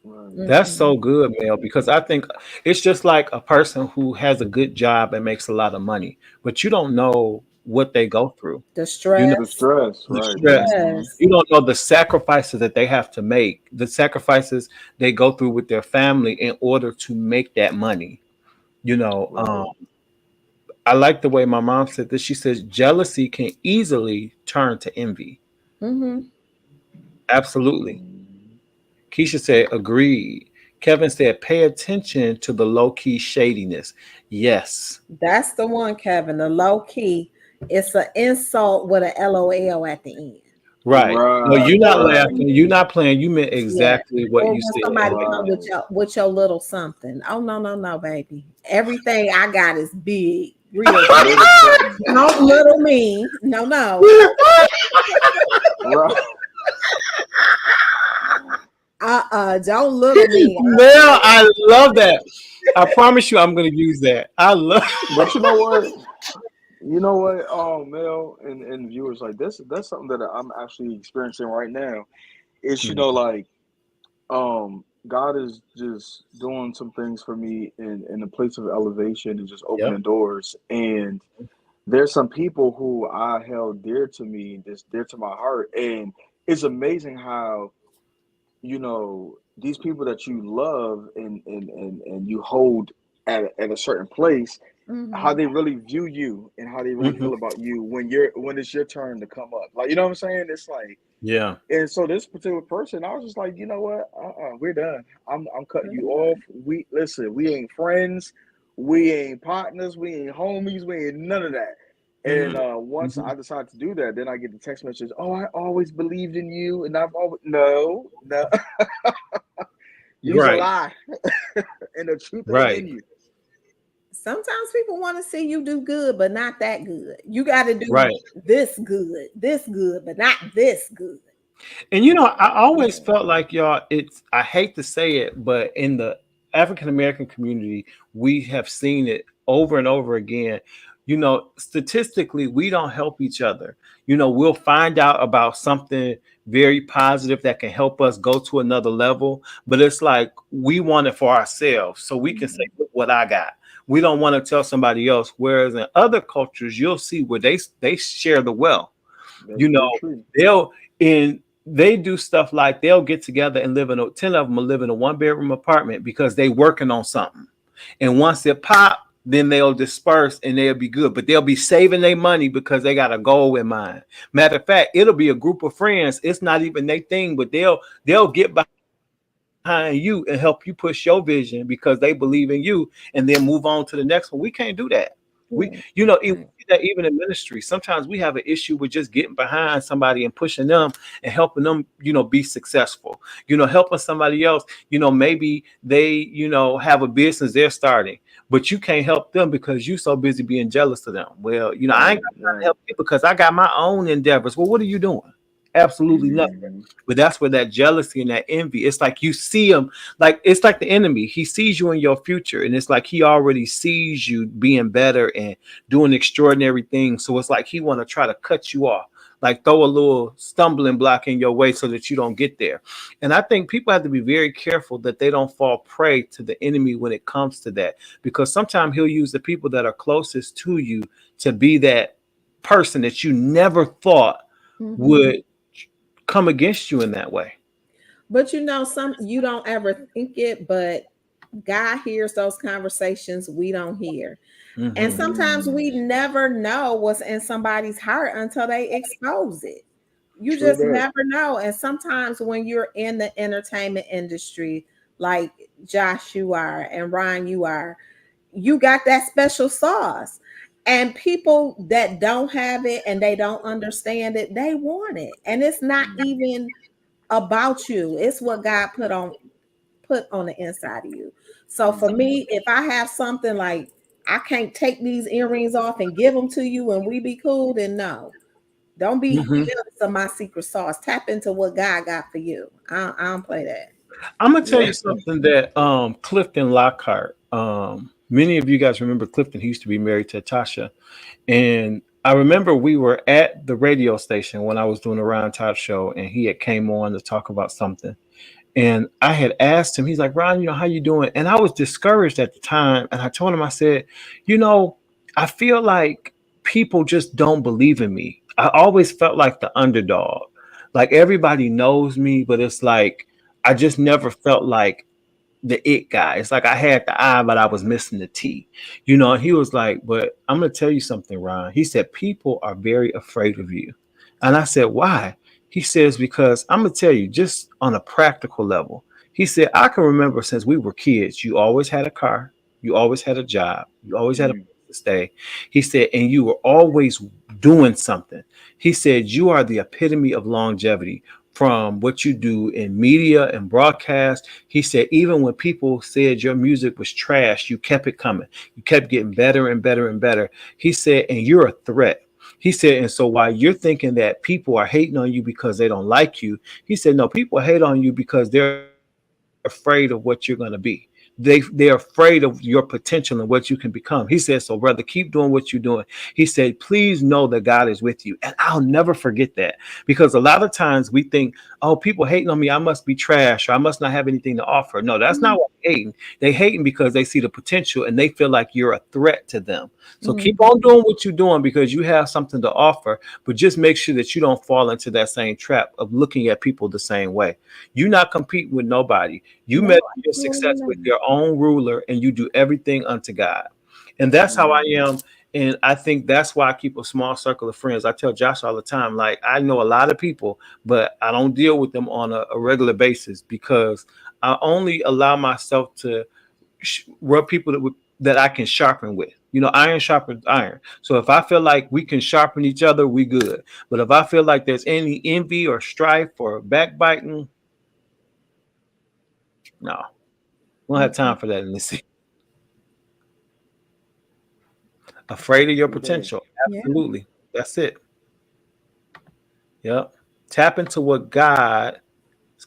That's so good, Mel, because I think it's just like a person who has a good job and makes a lot of money, but you don't know what they go through. The stress. The stress. Yes. You don't know the sacrifices that they have to make, the sacrifices they go through with their family in order to make that money. I like the way my mom said this. She says jealousy can easily turn to envy. Mm-hmm. Absolutely. Keisha said, agreed. Kevin said, pay attention to the low-key shadiness. Yes. That's the one, Kevin. The low-key. It's an insult with an LOL at the end. Right. No, you're not laughing. You're not playing. You meant exactly what you said. Somebody come with your little something. Oh, no, baby. Everything I got is big. Real. Don't little me. No. Don't little me. Mel, I love that. I promise you I'm going to use that. I love But you know what? Mel and viewers, like that's something that I'm actually experiencing right now. It's God is just doing some things for me in a place of elevation and just opening doors. And there's some people who I held dear to me, just dear to my heart. And it's amazing how, these people that you love and you hold at a certain place, how they really view you and how they really feel about you when it's your turn to come up. Like, you know what I'm saying? It's like, yeah. And so this particular person, I was just like, you know what? We're done. I'm cutting you off. We ain't friends. We ain't partners. We ain't homies. We ain't none of that. And once I decide to do that, then I get the text message. Oh, I always believed in you, and I've always no. You're a lie, and the truth is in you. Sometimes people want to see you do good, but not that good. You got to do this good, but not this good. And I always felt like, y'all, I hate to say it, but in the African American community, we have seen it over and over again. Statistically, we don't help each other. We'll find out about something very positive that can help us go to another level, but it's like we want it for ourselves so we can say, look what I got. We don't want to tell somebody else. Whereas in other cultures, you'll see where they share the wealth. That's You know, very true. they do stuff like they'll get together and live in 10 of them will live in a 1-bedroom apartment because they working on something. And once it pop, then they'll disperse and they'll be good. But they'll be saving their money because they got a goal in mind. Matter of fact, it'll be a group of friends. It's not even their thing, but they'll get behind you and help you push your vision because they believe in you, and then move on to the next one. We can't do that. Even in ministry, sometimes we have an issue with just getting behind somebody and pushing them and helping them, be successful. Helping somebody else, maybe they, have a business they're starting, but you can't help them because you're so busy being jealous of them. Well, I ain't got to help you because I got my own endeavors. Well, what are you doing? Absolutely nothing. But that's where that jealousy and that envy, it's like you see him, like it's like the enemy. He sees you in your future, and it's like he already sees you being better and doing extraordinary things. So it's like he want to try to cut you off, like throw a little stumbling block in your way so that you don't get there. And I think people have to be very careful that they don't fall prey to the enemy when it comes to that, because sometimes he'll use the people that are closest to you to be that person that you never thought would come against you in that way. But you don't ever think it, but God hears those conversations we don't hear. And sometimes we never know what's in somebody's heart until they expose it. You just never know. And sometimes when you're in the entertainment industry, like Josh, you are, and Ryan, you are, you got that special sauce. And people that don't have it and they don't understand it, they want it. And it's not even about you. It's what God put on the inside of you. So for me, if I have something like I can't take these earrings off and give them to you and we be cool, then no. Don't be jealous of my secret sauce. Tap into what God got for you. I don't play that. I'm gonna tell you something that Clifton Lockhart, many of you guys remember Clifton. He used to be married to Tasha. And I remember we were at the radio station when I was doing a Ryan Todd show, and he had came on to talk about something. And I had asked him, he's like, Ryan, how you doing? And I was discouraged at the time. And I told him, I said, I feel like people just don't believe in me. I always felt like the underdog. Like everybody knows me, but it's like, I just never felt like the it guy. It's like I had the I, but I was missing the T, and he was like, but I'm going to tell you something, Ron. He said, people are very afraid of you. And I said, why? He says, because I'm going to tell you just on a practical level. He said, I can remember since we were kids, you always had a car. You always had a job. You always had a place to stay. He said, and you were always doing something. He said, you are the epitome of longevity. From what you do in media and broadcast. He said, even when people said your music was trash, you kept it coming. You kept getting better and better and better. He said, and you're a threat. He said, and so while you're thinking that people are hating on you because they don't like you, he said, no, people hate on you because they're afraid of what you're going to be. They're afraid of your potential and what you can become. He said, so brother, keep doing what you're doing. He said, please know that God is with you. And I'll never forget that, because a lot of times we think, oh, people hating on me, I must be trash, or I must not have anything to offer. No, that's not what they're hating. They hating because they see the potential and they feel like you're a threat to them. So keep on doing what you're doing because you have something to offer, but just make sure that you don't fall into that same trap of looking at people the same way. You're not competing with nobody. You measure your success with your own ruler, and you do everything unto God. And that's how I am. And I think that's why I keep a small circle of friends. I tell Josh all the time, like, I know a lot of people, but I don't deal with them on a regular basis because I only allow myself to rub people that I can sharpen with. Iron sharpens iron. So if I feel like we can sharpen each other, we good. But if I feel like there's any envy or strife or backbiting, no, we don't have time for that in this season. Afraid of your potential. Absolutely. Yeah. That's it. Yep. Tap into what God's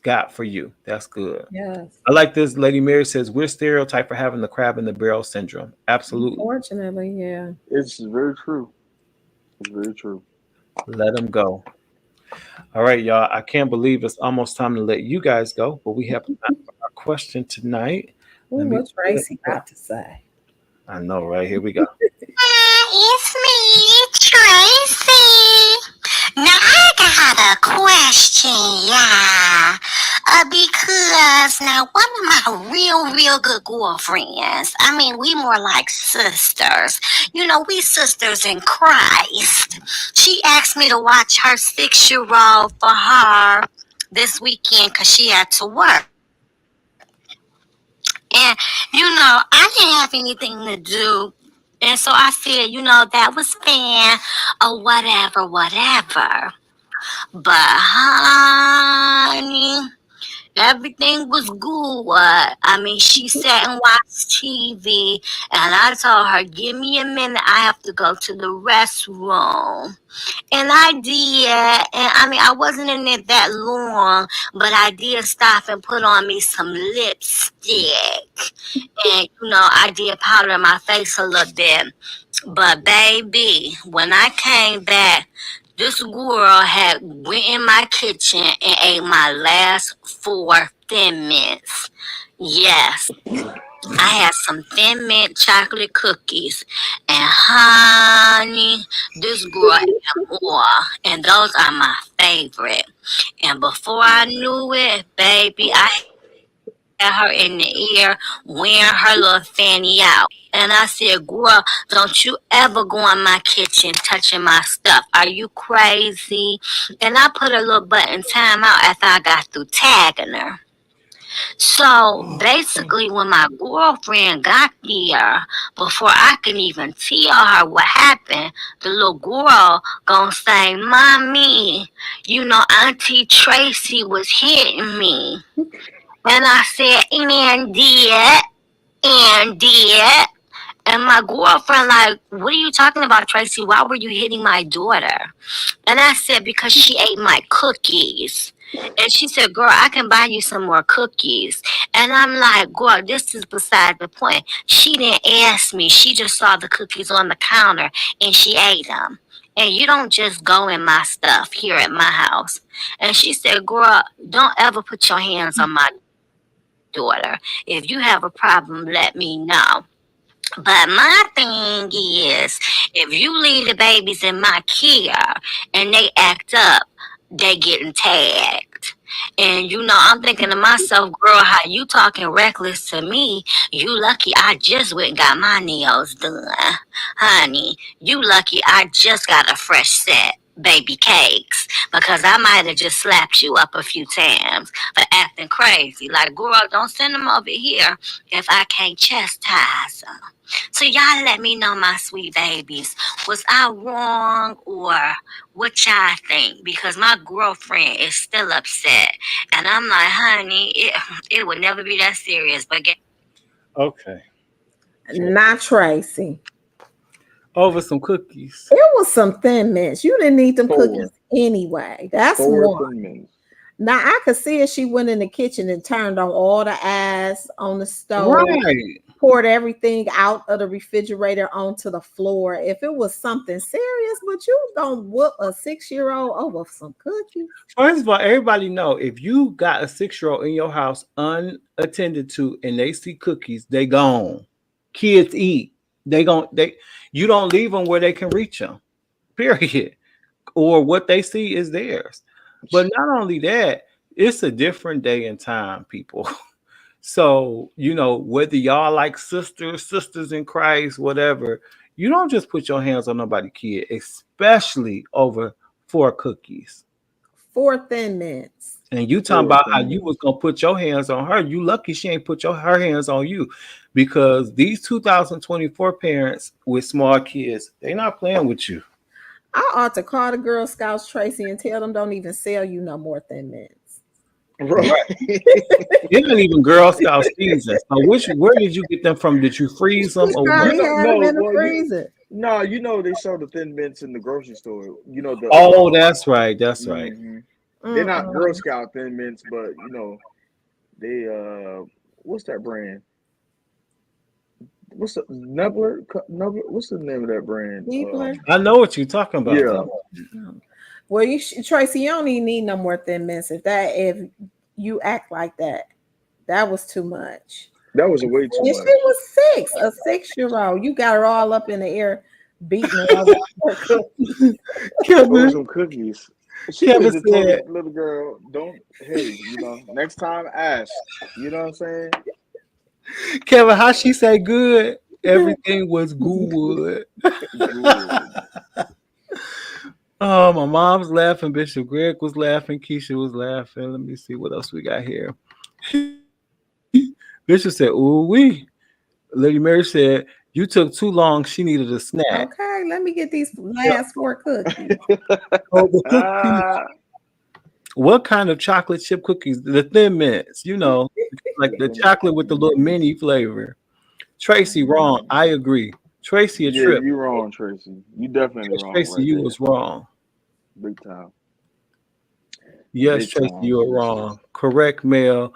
got for you. That's good. Yes. I like this. Lady Mary says, we're stereotyped for having the crab in the barrel syndrome. Absolutely. Unfortunately, yeah. It's very true. It's very true. Let them go. All right, y'all. I can't believe it's almost time to let you guys go, but we have our question tonight. Ooh, what's Tracy about to say? I know, right? Here we go. It's me, Tracy. Now, got a question, yeah. Because now one of my real good girlfriends, I mean, we more like sisters. You know, we sisters in Christ. She asked me to watch her 6-year-old for her this weekend because she had to work. And, you know, I didn't have anything to do. And so I said, you know, that was fan or whatever. But, honey, everything was good. I mean, she sat and watched TV, and I told her, give me a minute. I have to go to the restroom. And I did. And I mean, I wasn't in it that long, but I did stop and put on me some lipstick. And, you know, I did powder my face a little bit. But, baby, when I came back, this girl had went in my kitchen and ate my last 4 Thin Mints. Yes. I had some Thin Mint chocolate cookies. And honey, this girl had more. And those are my favorite. And before I knew it, baby, I had her in the ear wearing her little fanny out. And I said, girl, don't you ever go in my kitchen touching my stuff. Are you crazy? And I put a little button time out after I got through tagging her. So basically, when my girlfriend got there, before I could even tell her what happened, the little girl gonna say, Mommy, you know, Auntie Tracy was hitting me. And I said, and did. And my girlfriend like, what are you talking about, Tracy? Why were you hitting my daughter? And I said, because she ate my cookies. And she said, girl, I can buy you some more cookies. And I'm like, girl, this is beside the point. She didn't ask me. She just saw the cookies on the counter and she ate them. And you don't just go in my stuff here at my house. And she said, girl, don't ever put your hands on my daughter. If you have a problem, let me know. But my thing is, if you leave the babies in my care and they act up, they getting tagged. And you know, I'm thinking to myself, girl, how you talking reckless to me? You lucky I just went and got my nails done. Honey, you lucky I just got a fresh set. Baby cakes, because I might have just slapped you up a few times for acting crazy. Like, girl, don't send them over here if I can't chastise them. So y'all let me know, my sweet babies. Was I wrong or what y'all think? Because my girlfriend is still upset. And I'm like, honey, it would never be that serious. But Okay. Not Tracy. Over some cookies. It was some Thin Mints. You didn't need them cookies anyway. That's one. Now I could see if she went in the kitchen and turned on all the eyes on the stove, Right. poured everything out of the refrigerator onto the floor. If it was something serious, but you don't whoop a 6-year-old over some cookies. First of all, everybody know if you got a 6-year-old in your house unattended to and they see cookies, they gone. Kids eat. You don't leave them where they can reach them. Period. Or what they see is theirs. But not only that, it's a different day and time, people. So, you know, whether y'all like sisters in Christ, whatever, you don't just put your hands on nobody's kid, especially over 4 cookies. 4 Thin Mints. And you talking about how you was gonna put your hands on her. You lucky she ain't put her hands on you, because these 2024 parents with small kids, they not playing with you. I ought to call the Girl Scouts, Tracy, and tell them don't even sell you no more Thin Mints. Right. It ain't even Girl Scout season. So where did you get them from? Did you freeze them? Or probably had them in the freezer. No, you know they sell the Thin Mints in the grocery store. You know the. Oh, that's right. That's right. They're not Girl Scout Thin Mints, but you know, they what's that brand? What's the Nubler? What's the name of that brand? I know what you're talking about. Yeah. Well, Tracy, you don't even need no more Thin Mints. If you act like that, that was too much. That was way too much. She was 6, a 6-year-old. You got her all up in the air, beating her over cookies. Those some cookies. She Kevin could have told said, the little girl, "Don't, hey, next time ask." You know what I'm saying? Kevin, how she say good? Everything was good. Good. Oh, my mom's laughing. Bishop Greg was laughing. Keisha was laughing. Let me see what else we got here. Bishop said, "Ooh wee." Lady Mary said, "You took too long. She needed a snack." Okay, let me get these last 4 cookies. Oh, the cookies. What kind of chocolate chip cookies? The Thin Mints, like the chocolate with the little mini flavor. Tracy, wrong. I agree. Tracy, a Yeah, trip. you wrong, Tracy. You definitely wrong Tracy, right you there. was wrong. Big time. Yes, Big Tracy, time, you were Tracy. wrong. Correct, Mel.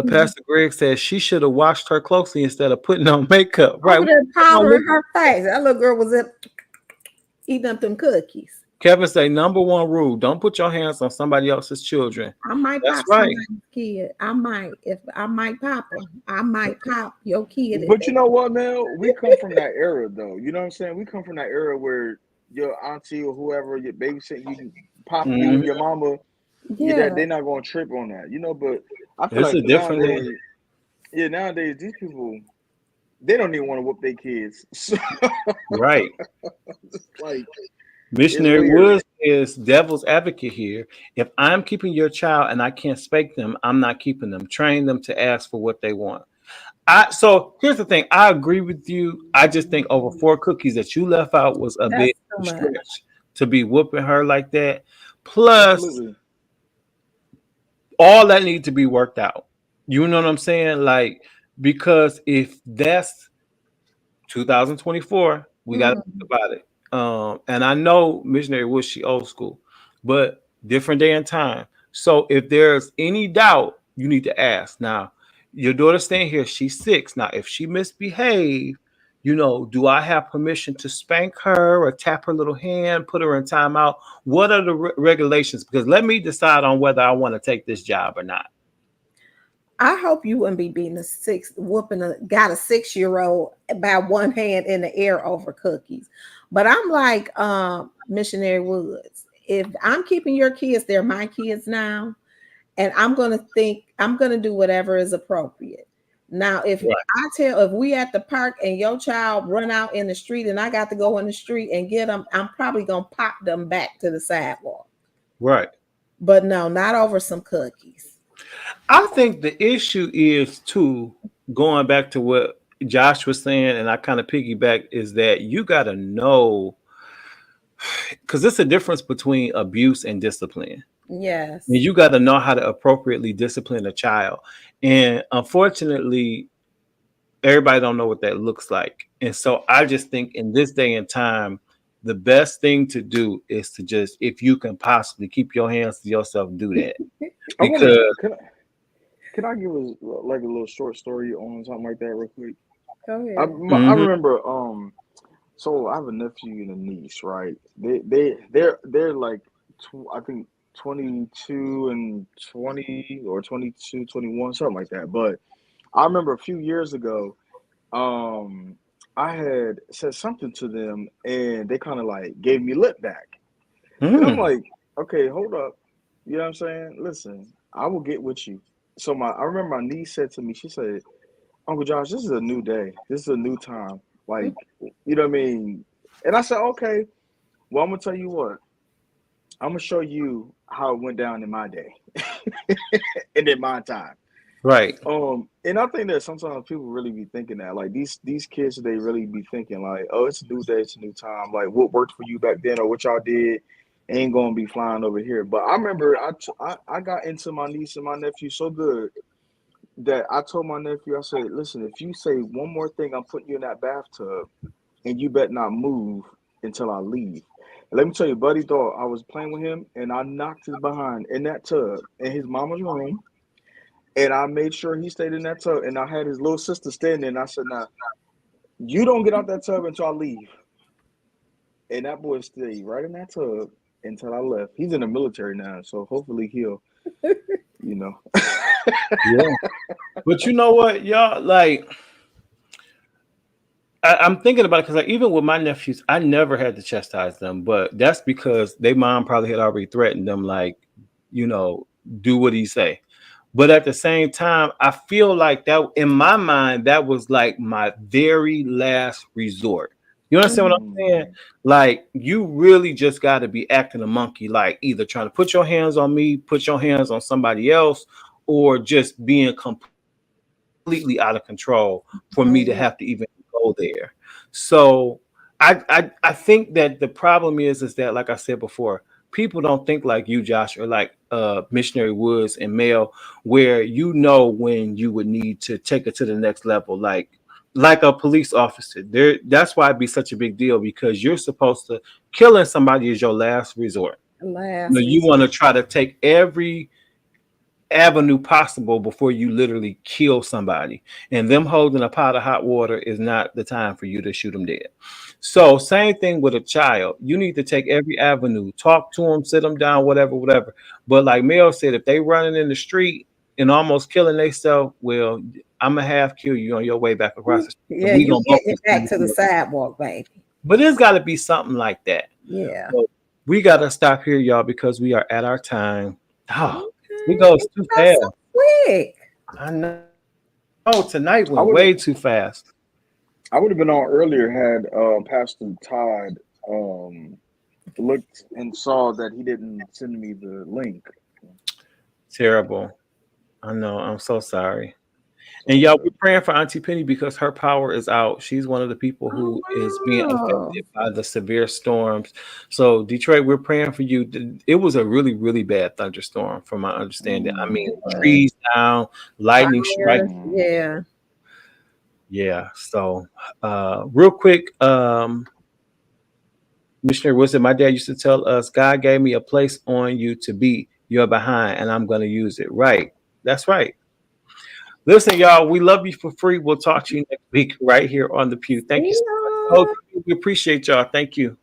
Pastor Greg says she should have watched her closely instead of putting on makeup. Right. Over there powdering her face. That little girl was eating up them cookies. Kevin say number one rule: don't put your hands on somebody else's children. I might That's pop right. somebody's kid. I might pop them. I might pop your kid. But you know what, Mel? We come from that era, though. You know what I'm saying? We come from that era where your auntie or whoever your babysitting, you can pop you, your mama. Yeah, they're not going to trip on that, But I feel It's like a different nowadays, nowadays these people, they don't even want to whoop their kids. So, right. like, Missionary Woods is devil's advocate here. If I'm keeping your child and I can't spank them, I'm not keeping them. Train them to ask for what they want. So here's the thing. I agree with you. I just think over 4 cookies that you left out was a bit stretch to be whooping her like that. Plus, all that needs to be worked out. You know what I'm saying? Like, because if that's 2024, we got to think about it. And I know Missionary Woods, she old school, but different day and time. So if there's any doubt, you need to ask. Now, your daughter staying here, she's 6. Now, if she misbehaved, do I have permission to spank her or tap her little hand, put her in timeout? What are the regulations? Because let me decide on whether I want to take this job or not. I hope you wouldn't be beating got a 6-year-old by one hand in the air over cookies. But I'm like Missionary Woods. If I'm keeping your kids, they're my kids now. And I'm going to do whatever is appropriate. Now, if we at the park and your child run out in the street and I got to go in the street and get them, I'm probably going to pop them back to the sidewalk. Right. But no, not over some cookies. I think the issue is, too, going back to what Josh was saying, and I kind of piggyback, is that you got to know, because it's a difference between abuse and discipline. Yes. And you got to know how to appropriately discipline a child. And unfortunately, everybody don't know what that looks like. And so I just think in this day and time, the best thing to do is to just, if you can possibly keep your hands to yourself, do that. Because can I give a little short story on something like that real quick? Go ahead. I remember so I have a nephew and a niece, right? They're like I think 22 and 20 or 22, 21, something like that. But I remember a few years ago, I had said something to them and they kind of like gave me lip back. And I'm like, okay, hold up. You know what I'm saying? Listen, I will get with you. So I remember my niece said to me, she said, Uncle Josh, this is a new day. This is a new time. Like, you know what I mean? And I said, okay, well, I'm going to tell you what. I'm going to show you how it went down in my day and in my time. Right. And I think that sometimes people really be thinking that, like, these kids, they really be thinking like, oh, it's a new day, it's a new time. Like, what worked for you back then or what y'all did ain't gonna be flying over here. But I remember I got into my niece and my nephew so good that I told my nephew, I said, listen, if you say one more thing, I'm putting you in that bathtub and you better not move until I leave. And let me tell you, buddy thought I was playing with him and I knocked his behind in that tub in his mama's room. And I made sure he stayed in that tub. And I had his little sister standing there and I said, now, you don't get out that tub until I leave. And that boy stayed right in that tub until I left. He's in the military now, so hopefully he'll, Yeah. But you know what, y'all, like, I'm thinking about it because like even with my nephews, I never had to chastise them, but that's because their mom probably had already threatened them, like, do what he say. But at the same time, I feel like that in my mind, that was like my very last resort. You understand what I'm saying? Like, you really just got to be acting a monkey, like either trying to put your hands on me, put your hands on somebody else, or just being completely out of control for me to have to even go there. So I think that the problem is that, like I said before, people don't think like you, Josh, or like Missionary Woods and Mel, where when you would need to take it to the next level, like a police officer. That's why it'd be such a big deal, because you're supposed to killing somebody is your last resort. You want to try to take every avenue possible before you literally kill somebody, and them holding a pot of hot water is not the time for you to shoot them dead. So same thing with a child. You need to take every avenue, talk to them, sit them down, whatever. But like Mel said, if they running in the street and almost killing themselves, well, I'm gonna half kill you on your way back across the street. Yeah, you get back to the sidewalk, baby. But there's got to be something like that. Yeah. So we got to stop here, y'all, because we are at our time. Oh, it goes too fast. So quick. I know. Oh, tonight went way too fast. I would have been on earlier had Pastor Todd looked and saw that he didn't send me the link. Terrible. I know. I'm so sorry. And y'all, we're praying for Auntie Penny because her power is out. She's one of the people who is being affected by the severe storms. So Detroit, we're praying for you. It was a really, really bad thunderstorm from my understanding. I mean, trees down, lightning strike. Yeah. Yeah. So real quick, Missionary Wilson, my dad used to tell us, God gave me a place on you to be your behind, and I'm going to use it. Right. That's right. Listen, y'all, we love you for free. We'll talk to you next week right here on the Pew. Thank you so much. We appreciate y'all. Thank you.